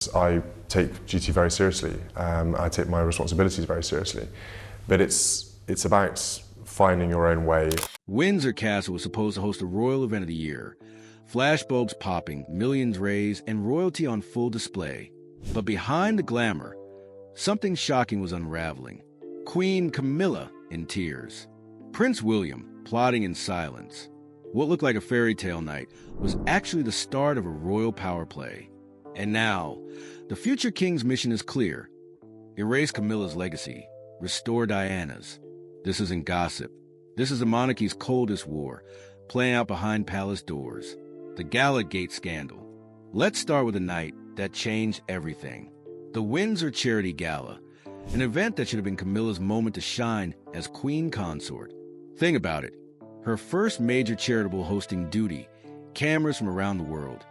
because I take duty very seriously. I take my responsibilities very seriously. But it's about finding your own way. Windsor Castle was supposed to host a royal event of the year. Flashbulbs popping, millions raised, and royalty on full display. But behind the glamour, something shocking was unraveling. Queen Camilla in tears. Prince William plotting in silence. What looked like a fairy tale night was actually the start of a royal power play. And now, the future king's mission is clear. Erase Camilla's legacy. Restore Diana's. This isn't gossip. This is the monarchy's coldest war, playing out behind palace doors. The Gala Gate scandal. Let's start with a night that changed everything. The Windsor Charity Gala, an event that should have been Camilla's moment to shine as queen consort. Think about it. Her first major charitable hosting duty, cameras from around the world.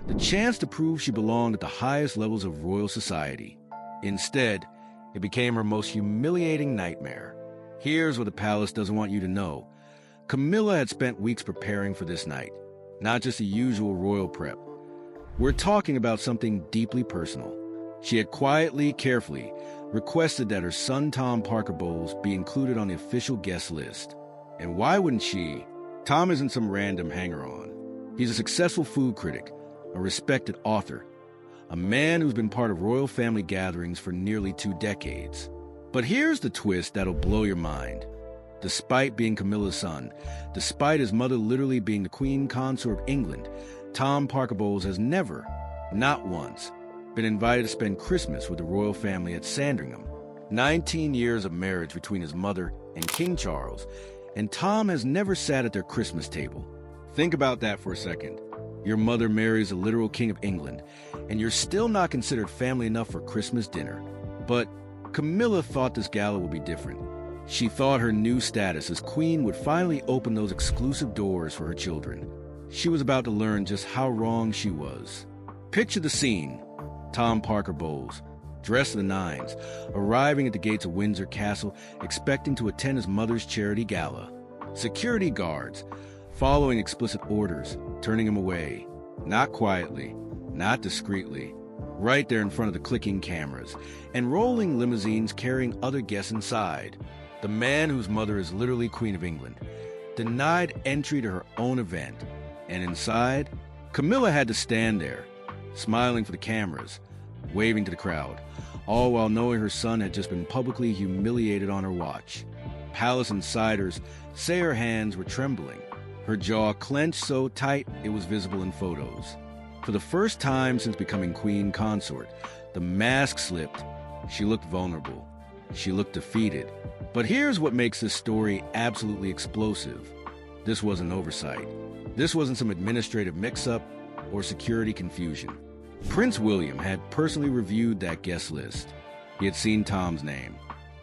The chance to prove she belonged at the highest levels of royal society. Instead, it became her most humiliating nightmare. Here's what the palace doesn't want you to know. Camilla had spent weeks preparing for this night, not just the usual royal prep. We're talking about something deeply personal. She had quietly, carefully, requested that her son Tom Parker Bowles be included on the official guest list. And why wouldn't she? Tom isn't some random hanger-on. He's a successful food critic, a respected author, a man who's been part of royal family gatherings for nearly 2 decades. But here's the twist that'll blow your mind. Despite being Camilla's son, despite his mother literally being the queen consort of England, Tom Parker Bowles has never, not once, been invited to spend Christmas with the royal family at Sandringham. 19 years of marriage between his mother and King Charles, and Tom has never sat at their Christmas table. Think about that for a second. Your mother marries a literal king of England, and you're still not considered family enough for Christmas dinner. But Camilla thought this gala would be different. She thought her new status as queen would finally open those exclusive doors for her children. She was about to learn just how wrong she was. Picture the scene. Tom Parker Bowles, dressed to the nines, arriving at the gates of Windsor Castle, expecting to attend his mother's charity gala. Security guards, following explicit orders, turning him away. Not quietly, not discreetly. Right there in front of the clicking cameras, and rolling limousines carrying other guests inside. The man whose mother is literally Queen of England, denied entry to her own event. And inside, Camilla had to stand there, smiling for the cameras, waving to the crowd, all while knowing her son had just been publicly humiliated on her watch. Palace insiders say her hands were trembling, her jaw clenched so tight it was visible in photos. For the first time since becoming queen consort, the mask slipped. She looked vulnerable. She looked defeated. But here's what makes this story absolutely explosive. This wasn't oversight. This wasn't some administrative mix-up or security confusion. Prince William had personally reviewed that guest list. He had seen Tom's name,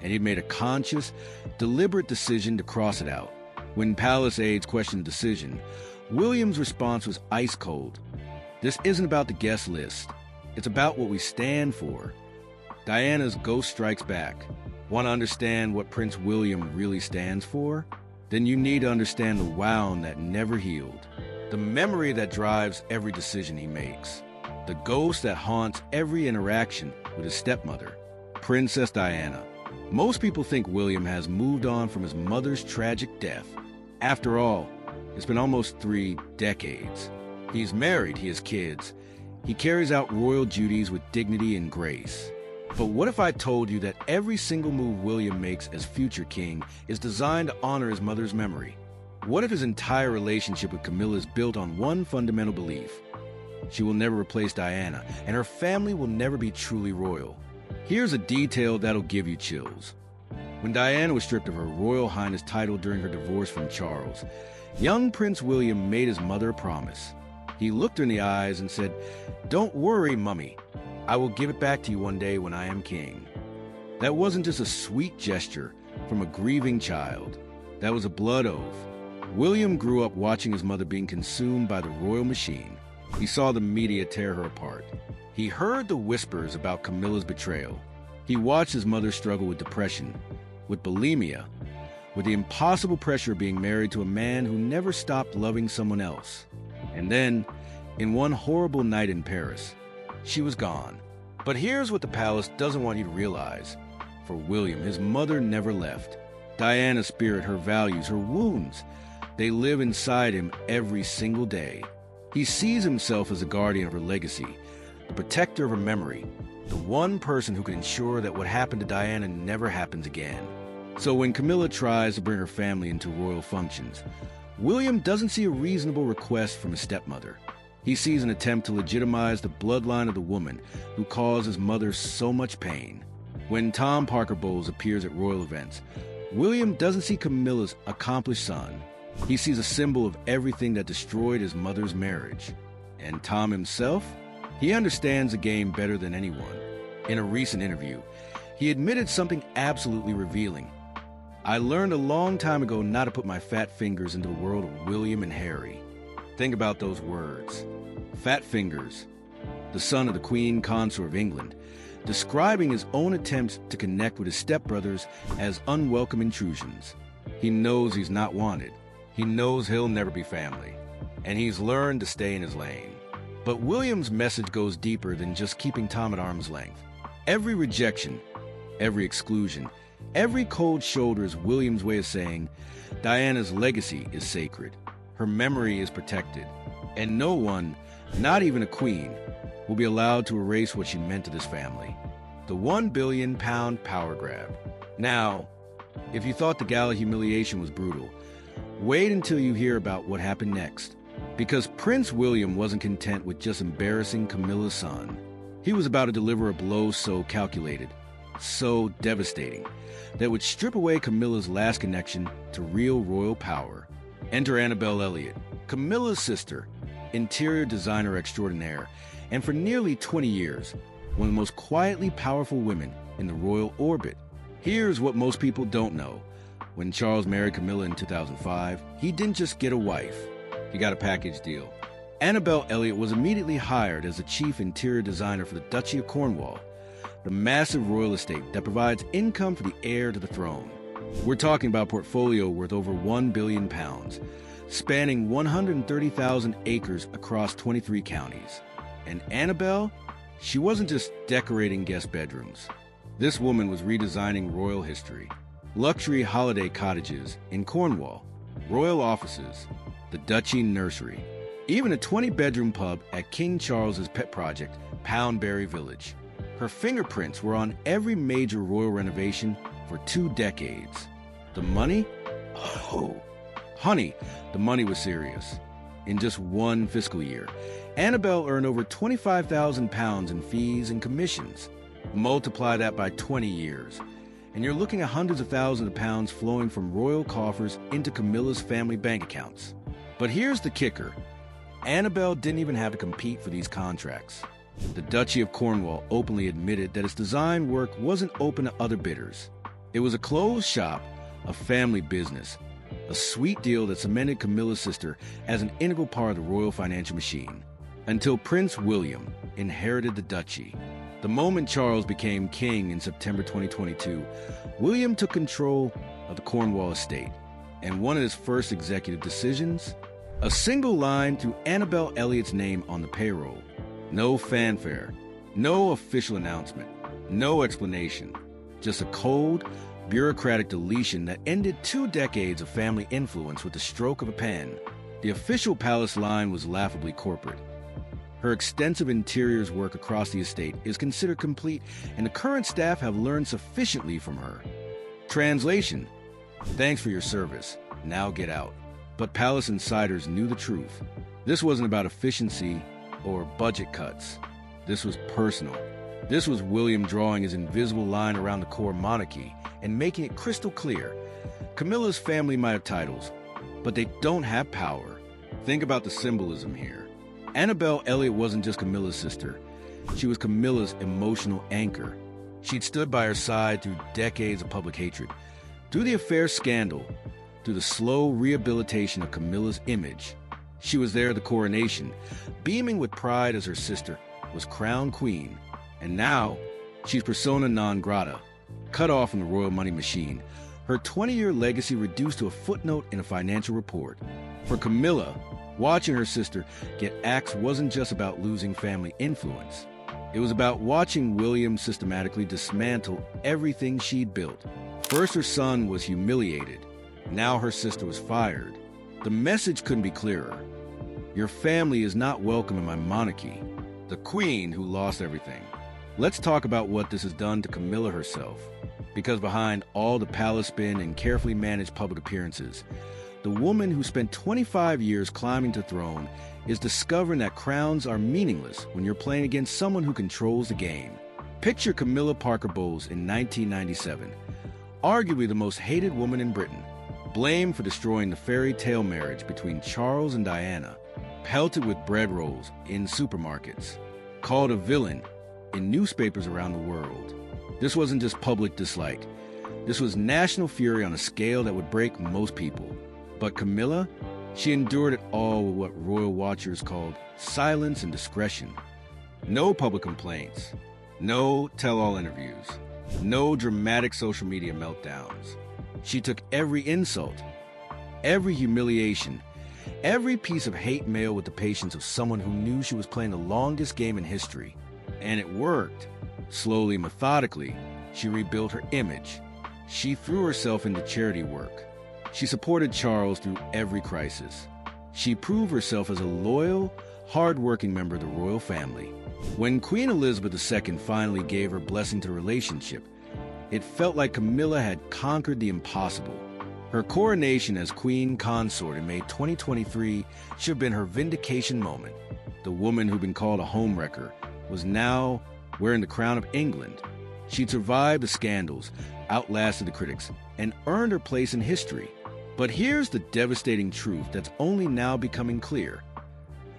and he'd made a conscious, deliberate decision to cross it out. When palace aides questioned the decision, William's response was ice cold. This isn't about the guest list. It's about what we stand for. Diana's ghost strikes back. Want to understand what Prince William really stands for? Then you need to understand the wound that never healed. The memory that drives every decision he makes. The ghost that haunts every interaction with his stepmother, Princess Diana. Most people think William has moved on from his mother's tragic death. After all, it's been almost 3 decades. He's married, he has kids. He carries out royal duties with dignity and grace. But what if I told you that every single move William makes as future king is designed to honor his mother's memory? What if his entire relationship with Camilla is built on one fundamental belief? She will never replace Diana, and her family will never be truly royal. Here's a detail that'll give you chills. When Diana was stripped of her Royal Highness title during her divorce from Charles, young Prince William made his mother a promise. He looked her in the eyes and said, "Don't worry, Mummy. I will give it back to you one day when I am king." That wasn't just a sweet gesture from a grieving child. That was a blood oath. William grew up watching his mother being consumed by the royal machine. He saw the media tear her apart. He heard the whispers about Camilla's betrayal. He watched his mother struggle with depression, with bulimia, with the impossible pressure of being married to a man who never stopped loving someone else. And then, in one horrible night in Paris, she was gone. But here's what the palace doesn't want you to realize. For William, his mother never left. Diana's spirit, her values, her wounds, they live inside him every single day. He sees himself as the guardian of her legacy, the protector of her memory, the one person who can ensure that what happened to Diana never happens again. So when Camilla tries to bring her family into royal functions, William doesn't see a reasonable request from his stepmother. He sees an attempt to legitimize the bloodline of the woman who caused his mother so much pain. When Tom Parker Bowles appears at royal events, William doesn't see Camilla's accomplished son. He sees a symbol of everything that destroyed his mother's marriage. And Tom himself? He understands the game better than anyone. In a recent interview, he admitted something absolutely revealing. I learned a long time ago not to put my fat fingers into the world of William and Harry. Think about those words. Fat fingers, the son of the Queen Consort of England, describing his own attempts to connect with his stepbrothers as unwelcome intrusions. He knows he's not wanted. He knows he'll never be family. And he's learned to stay in his lane. But William's message goes deeper than just keeping Tom at arm's length. Every rejection, every exclusion, every cold shoulder is William's way of saying Diana's legacy is sacred. Her memory is protected. And no one, not even a queen, will be allowed to erase what she meant to this family. The £1 billion power grab. Now, if you thought the gala humiliation was brutal, wait until you hear about what happened next. Because Prince William wasn't content with just embarrassing Camilla's son. He was about to deliver a blow so calculated, so devastating, that would strip away Camilla's last connection to real royal power. Enter Annabelle Elliott, Camilla's sister, interior designer extraordinaire, and for nearly 20 years, one of the most quietly powerful women in the royal orbit. Here's what most people don't know. When Charles married Camilla in 2005, he didn't just get a wife. He got a package deal. Annabelle Elliott was immediately hired as the chief interior designer for the Duchy of Cornwall, the massive royal estate that provides income for the heir to the throne. We're talking about a portfolio worth over £1 billion, spanning 130,000 acres across 23 counties. And Annabelle, she wasn't just decorating guest bedrooms. This woman was redesigning royal history. Luxury holiday cottages in Cornwall, royal offices, the Duchy nursery, even a 20-bedroom pub at King Charles's pet project, Poundbury Village. Her fingerprints were on every major royal renovation for 2 decades. The money? Oh, honey, the money was serious. In just one fiscal year, Annabelle earned over £25,000 in fees and commissions. Multiply that by 20 years, and you're looking at hundreds of thousands of pounds flowing from royal coffers into Camilla's family bank accounts. But here's the kicker. Annabelle didn't even have to compete for these contracts. The Duchy of Cornwall openly admitted that its design work wasn't open to other bidders. It was a closed shop, a family business, a sweet deal that cemented Camilla's sister as an integral part of the royal financial machine. Until Prince William inherited the duchy. The moment Charles became king in September 2022, William took control of the Cornwall estate. And one of his first executive decisions? A single line threw Annabelle Elliott's name on the payroll. No fanfare, no official announcement, no explanation. Just a cold, bureaucratic deletion that ended 2 decades of family influence with the stroke of a pen. The official palace line was laughably corporate. Her extensive interiors work across the estate is considered complete, and the current staff have learned sufficiently from her. Translation: thanks for your service, now get out. But palace insiders knew the truth. This wasn't about efficiency or budget cuts. This was personal. This was William drawing his invisible line around the core monarchy and making it crystal clear. Camilla's family might have titles, but they don't have power. Think about the symbolism here. Annabelle Elliott wasn't just Camilla's sister. She was Camilla's emotional anchor. She'd stood by her side through decades of public hatred, through the affair scandal, through the slow rehabilitation of Camilla's image. She was there at the coronation, beaming with pride as her sister was crowned queen. And now, she's persona non grata, cut off from the royal money machine, her 20-year legacy reduced to a footnote in a financial report. For Camilla, watching her sister get axed wasn't just about losing family influence. It was about watching William systematically dismantle everything she'd built. First, her son was humiliated. Now her sister was fired. The message couldn't be clearer. Your family is not welcome in my monarchy. The queen who lost everything. Let's talk about what this has done to Camilla herself. Because behind all the palace spin and carefully managed public appearances, the woman who spent 25 years climbing to the throne is discovering that crowns are meaningless when you're playing against someone who controls the game. Picture Camilla Parker Bowles in 1997, arguably the most hated woman in Britain, blamed for destroying the fairy tale marriage between Charles and Diana, pelted with bread rolls in supermarkets, called a villain in newspapers around the world. This wasn't just public dislike. This was national fury on a scale that would break most people. But Camilla, she endured it all with what royal watchers called silence and discretion. No public complaints, no tell-all interviews, no dramatic social media meltdowns. She took every insult, every humiliation, every piece of hate mail with the patience of someone who knew she was playing the longest game in history. And it worked. Slowly, methodically, she rebuilt her image. She threw herself into charity work. She supported Charles through every crisis. She proved herself as a loyal, hard-working member of the royal family. When Queen Elizabeth II finally gave her blessing to the relationship, it felt like Camilla had conquered the impossible. Her coronation as Queen Consort in May 2023 should have been her vindication moment. The woman who'd been called a homewrecker was now wearing the crown of England. She'd survived the scandals, outlasted the critics, and earned her place in history. But here's the devastating truth that's only now becoming clear.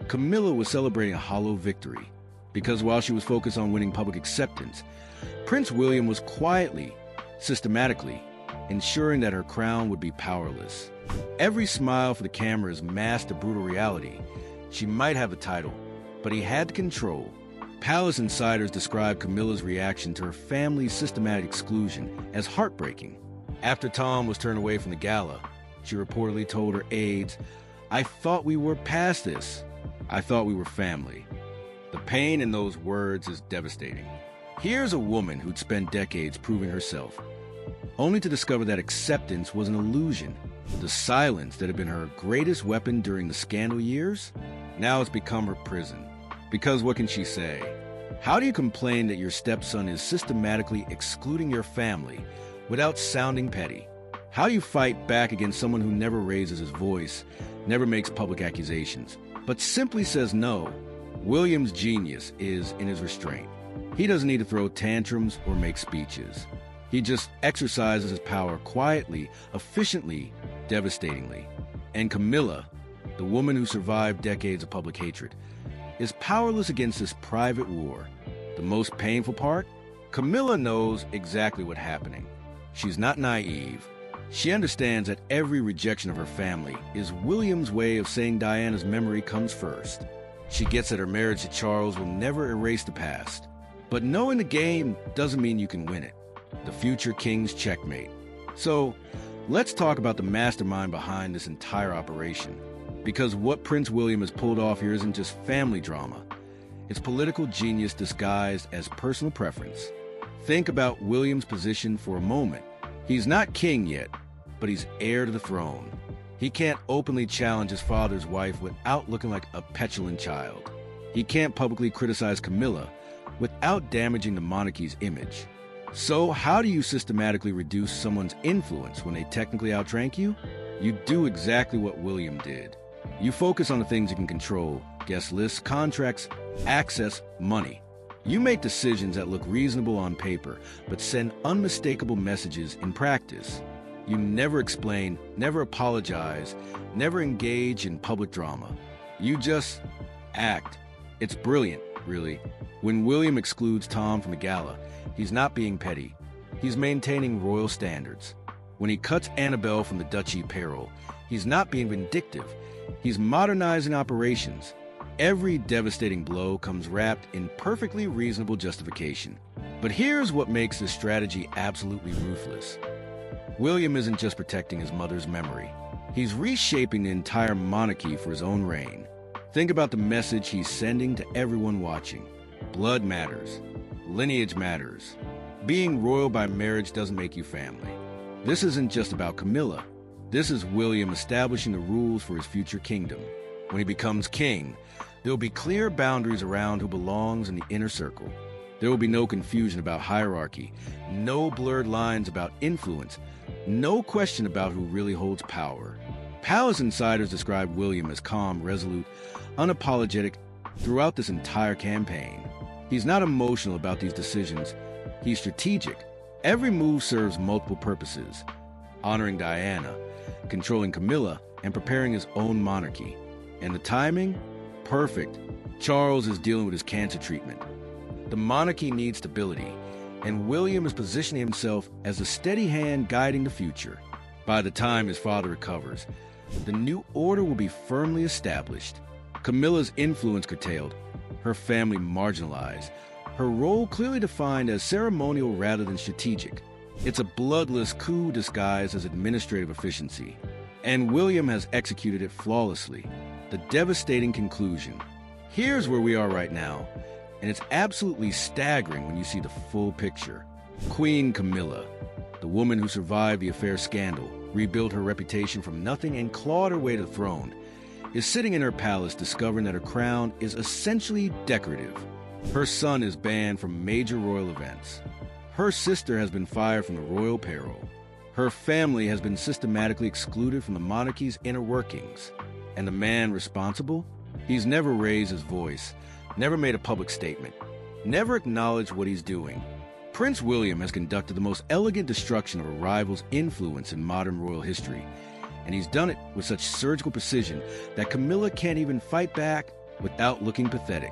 Camilla was celebrating a hollow victory, because while she was focused on winning public acceptance, Prince William was quietly, systematically, ensuring that her crown would be powerless. Every smile for the cameras masked the brutal reality. She might have a title, but he had control. Palace insiders described Camilla's reaction to her family's systematic exclusion as heartbreaking. After Tom was turned away from the gala, she reportedly told her aides, "I thought we were past this. I thought we were family." The pain in those words is devastating. Here's a woman who'd spent decades proving herself, only to discover that acceptance was an illusion. The silence that had been her greatest weapon during the scandal years, now it's become her prison. Because what can she say? How do you complain that your stepson is systematically excluding your family without sounding petty? How do you fight back against someone who never raises his voice, never makes public accusations, but simply says no? William's genius is in his restraint. He doesn't need to throw tantrums or make speeches. He just exercises his power quietly, efficiently, devastatingly. And Camilla, the woman who survived decades of public hatred, is powerless against this private war. The most painful part? Camilla knows exactly what's happening. She's not naive. She understands that every rejection of her family is William's way of saying Diana's memory comes first. She gets that her marriage to Charles will never erase the past. But knowing the game doesn't mean you can win it. The future king's checkmate. So, let's talk about the mastermind behind this entire operation. Because what Prince William has pulled off here isn't just family drama. It's political genius disguised as personal preference. Think about William's position for a moment. He's not king yet, but he's heir to the throne. He can't openly challenge his father's wife without looking like a petulant child. He can't publicly criticize Camilla without damaging the monarchy's image. So how do you systematically reduce someone's influence when they technically outrank you? You do exactly what William did. You focus on the things you can control: guest lists, contracts, access, money. You make decisions that look reasonable on paper, but send unmistakable messages in practice. You never explain, never apologize, never engage in public drama. You just act. It's brilliant, really. When William excludes Tom from the gala, he's not being petty. He's maintaining royal standards. When he cuts Annabelle from the duchy payroll, he's not being vindictive. He's modernizing operations. Every devastating blow comes wrapped in perfectly reasonable justification. But here's what makes this strategy absolutely ruthless. William isn't just protecting his mother's memory. He's reshaping the entire monarchy for his own reign. Think about the message he's sending to everyone watching. Blood matters. Lineage matters. Being royal by marriage doesn't make you family. This isn't just about Camilla. This is William establishing the rules for his future kingdom. When he becomes king, there will be clear boundaries around who belongs in the inner circle. There will be no confusion about hierarchy, no blurred lines about influence, no question about who really holds power. Palace insiders describe William as calm, resolute, unapologetic throughout this entire campaign. He's not emotional about these decisions. He's strategic. Every move serves multiple purposes: honoring Diana, controlling Camilla, and preparing his own monarchy. And the timing? Perfect. Charles is dealing with his cancer treatment. The monarchy needs stability, and William is positioning himself as a steady hand guiding the future. By the time his father recovers, the new order will be firmly established. Camilla's influence curtailed, her family marginalized, her role clearly defined as ceremonial rather than strategic. It's a bloodless coup disguised as administrative efficiency. And William has executed it flawlessly. The devastating conclusion. Here's where we are right now, and it's absolutely staggering when you see the full picture. Queen Camilla, the woman who survived the affair scandal, rebuilt her reputation from nothing and clawed her way to the throne, is sitting in her palace discovering that her crown is essentially decorative. Her son is banned from major royal events. Her sister has been fired from the royal payroll. Her family has been systematically excluded from the monarchy's inner workings. And the man responsible? He's never raised his voice, never made a public statement, never acknowledged what he's doing. Prince William has conducted the most elegant destruction of a rival's influence in modern royal history, and he's done it with such surgical precision that Camilla can't even fight back without looking pathetic.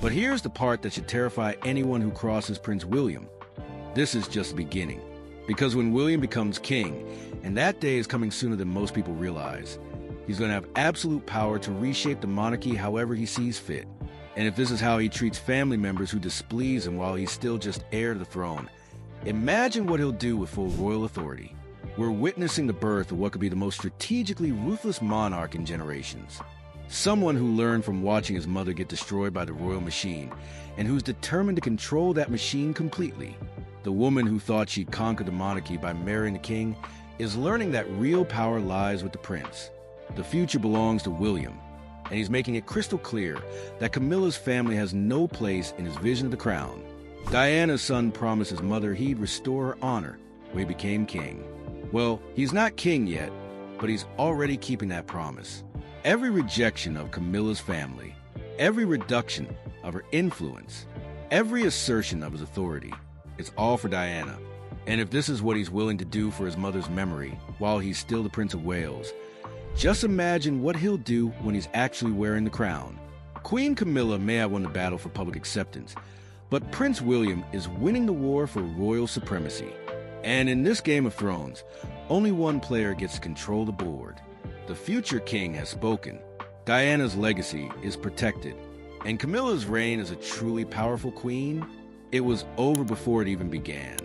But here's the part that should terrify anyone who crosses Prince William. This is just the beginning. Because when William becomes king, and that day is coming sooner than most people realize, he's going to have absolute power to reshape the monarchy however he sees fit. And if this is how he treats family members who displease him while he's still just heir to the throne, imagine what he'll do with full royal authority. We're witnessing the birth of what could be the most strategically ruthless monarch in generations. Someone who learned from watching his mother get destroyed by the royal machine, and who's determined to control that machine completely. The woman who thought she'd conquer the monarchy by marrying the king is learning that real power lies with the prince. The future belongs to William, and he's making it crystal clear that Camilla's family has no place in his vision of the crown. Diana's son promised his mother he'd restore her honor when he became king. Well, he's not king yet, but he's already keeping that promise. Every rejection of Camilla's family, every reduction of her influence, every assertion of his authority, it's all for Diana. And if this is what he's willing to do for his mother's memory while he's still the Prince of Wales, just imagine what he'll do when he's actually wearing the crown. Queen Camilla may have won the battle for public acceptance, but Prince William is winning the war for royal supremacy. And in this Game of Thrones, only one player gets to control the board. The future king has spoken. Diana's legacy is protected. And Camilla's reign as a truly powerful queen, it was over before it even began.